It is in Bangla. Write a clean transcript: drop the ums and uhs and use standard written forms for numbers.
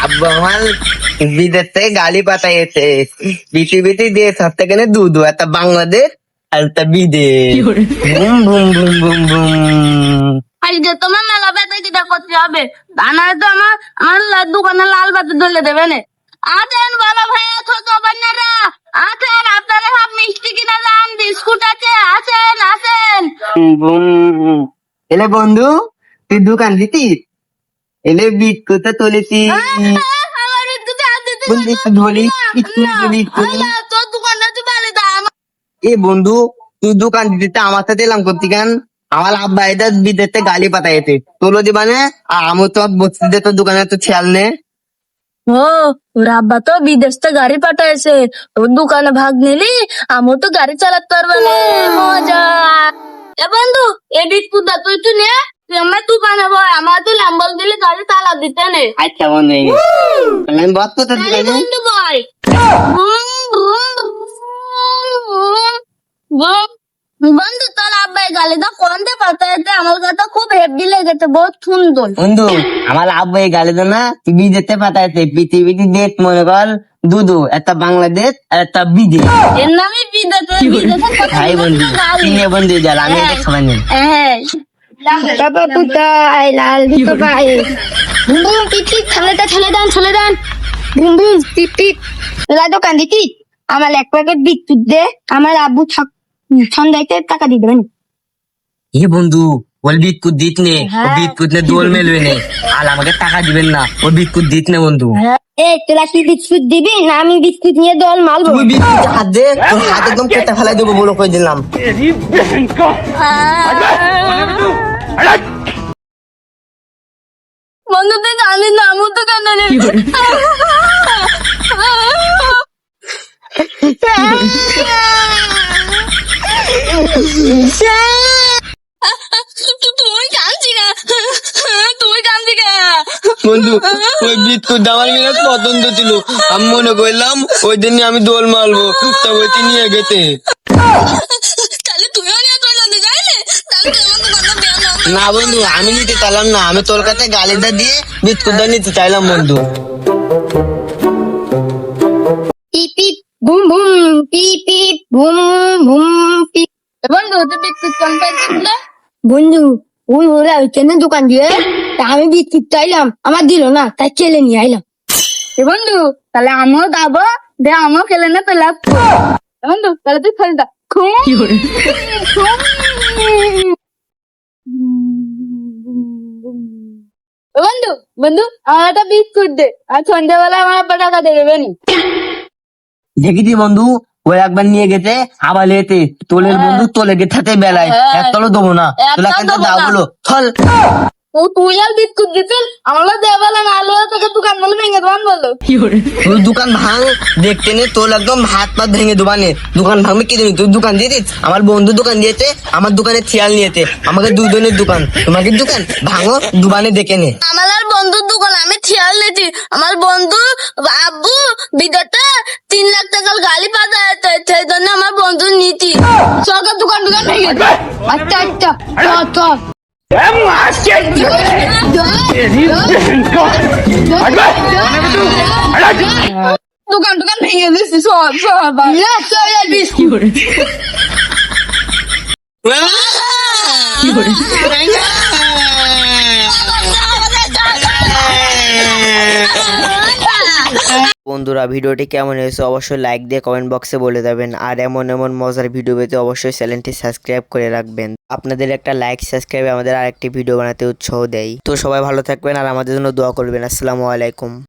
আব্বু আমার বিদেশ থেকে গালি পাঠাইছে, পৃথিবীতে দিয়ে সব থেকে দুধ, একটা বাংলাদেশ আর একটা বিদেশ। Boom boom boom boom boom. আজকে তোমার মেলা বেঁধে যেটা করতে হবে, তা নয় তো আমার দোকানে লাল বাতি ধরে দেবে না। আছেন বড় ভাইয়া, ছোট বোনেরা আছেন, আপনারা সব মিষ্টি কিনে যান, বিস্কুট আছে, আছেন আসেন। বুম। এলে বন্ধু, তুই দোকান দিতিস? এলে বিট করতে চলেছি। আমার বিস্কুটে হাত দিতে বন্ধু একটু ধরি, একটু ধরি, একটু ধরি। না, তোর দোকানটা তুই বাড়ি দা। এ বন্ধু, তুই দোকান দিতে আমার সাথে এলাম করতি কেন? আমার আব্বা এটা বিদেশ থেকে গালি পাঠাইছে, তোলো দিবানে আর আমি তো বসতে তোর দোকানে তো খেয়াল নে। ও, ওর আব্বা তো বিদেশ থেকে গাড়ি পাঠাইছে, ওর দোকানে ভাগ নিলি আমিও তো গাড়ি চালাতে পারবে না। মজা। এ বন্ধু, এই বিস্কুট দা তুই নে, তুই আমার দোকানে বয়, আমার তুই ল্যাম্বল দিলে গাড়ি চালা দিতে নে। আচ্ছা বন্ধু, তাহলে আমি বস করতে তাহলে দোকানে। বন্ধু বয়। বন্ধু, তোর আব্বাই গালিটা কোনটা পাঠাইছে, আমার কাছে খুব হেভি লেগেছে, বহুত সুন্দর। বন্ধু, আমার আব্বা এই গালি দেয় না, তুই বিদেশে পাঠাইছে, পৃথিবীতে দেশ মনে কর দুদু, একটা বাংলাদেশ আর একটা বিদেশ। এর নামে বিদেশে বিদেশে কথা ভাই বন্ধু, গালি। তিনে বন্ধু যাল, আমি এটা খাবার নেই। হ্যাঁ, বাবা পুতাই লাল দিতে পাই। বুম বুম টিপ টিপ, ছেলে দেন বুম বুম টিপ টিপ। তোরা দোকান দিতি, আমার এক প্যাকেট বিস্কুট দে, আমার আব্বু সন্ধ্যাতে টাকা দিয়ে দেবেন। এ বন্ধু, ওর বিস্কুট দিত নে, ও হ্যাঁ। বিস্কুট নে দোল মেলবে নে, আর আমাকে টাকা দিবেন না, ও বিস্কুট দিত নে বন্ধু। এ তোরা কি বিস্কুট দিবি না আমি বিস্কুট নিয়ে দল মালবো? তুই বিস্কুট হাত দে, তোর হাত একদম কেটে ফেলাই দেবো বলে কই দিলাম। বন্ধু তুই কাঁদি না, আমি তো কান্দানি। তুই কাঁদছি না, তুই কাঁদছি না। বন্ধু, ওই বিস্কুট আমার মিনাস পছন্দ ছিল, আমি মনে করলাম ওই দিন আমি দোল মারবো, তা ওইটি নিয়ে গেছে। তাহলে তুইও নিয়ে চলে যেতে চাইলে, তাহলে তুই আমার দোকানটা বের না। না বন্ধু, আমি নিতে চাইলাম না, আমি তোর কাছে গালিটা দিয়ে বিস্কুটটা নিতে চাইলাম বন্ধু। পিপ পিপ বুম বুম, পিপ পিপ বুম বুম পিপ। বন্ধু তুই বিস্কুট কম পাইছিল? বন্ধু ওই ওরা ওইখানে দোকান দিয়ে, তা আমি বিস্কুট চাইলাম, আমার দিল না, তাই খেলে নিয়ে আইলাম। বন্ধু তাহলে আমিও যাবো, দে আমিও খেলে না পেলাম। বন্ধু তাহলে তুই খেলে দা। বন্ধু বন্ধু আমার একটা বিস্কুট দে, আর সন্ধ্যাবেলা আমার আব্বা টাকা দেবে নি। দেখেছি বন্ধু, ওই একবার নিয়ে গেছে, আবার লেতে তোলের বন্ধু তোলে গেছে বেলায়, এক তলো দেবো না, তোলা কিন্তু দাও বলো চল। ও তুই আর বিস্কুট দিছিস, আমার দেবেলা না আলো তোকে দোকান বলে ভেঙে দেবান বললো। তুই দোকান ভাঙ, দেখতে নে তোর একদম হাত পা ভেঙে দোকানে, দোকান ভাঙবে কি জানি, তুই দোকান দিয়েছিস, আমার বন্ধু দোকান দিয়েছে, আমার দোকানে খেয়াল নিয়েছে, আমাকে দুজনের দোকান, তোমাকে দোকান ভাঙো দোকানে দেখে নে। আমার আর বন্ধুর দোকান আমি খেয়াল নিয়েছি, আমার বন্ধু আব্বু বিদেশে 3 লাখ টাকার গাড়ি পাঠাতে, সেই জন্য আমার বন্ধু নীতি সরকার দোকান ভেঙে দেয়। আচ্ছা আচ্ছা চল দোকান ভেঙে দিচ্ছি, বন্ধুরা, ভিডিওটি কেমন হয়েছে অবশ্যই লাইক দিয়ে কমেন্ট বক্সে বলে দেবেন, আর এমন এমন মজার ভিডিও পেতে অবশ্যই চ্যানেলটি সাবস্ক্রাইব করে রাখবেন। আপনাদের একটা লাইক সাবস্ক্রাইব আমাদের আরেকটি ভিডিও বানাতে উৎসাহ দেয়। তো সবাই ভালো থাকবেন আর আমাদের জন্য দোয়া করবেন। আসসালামু আলাইকুম।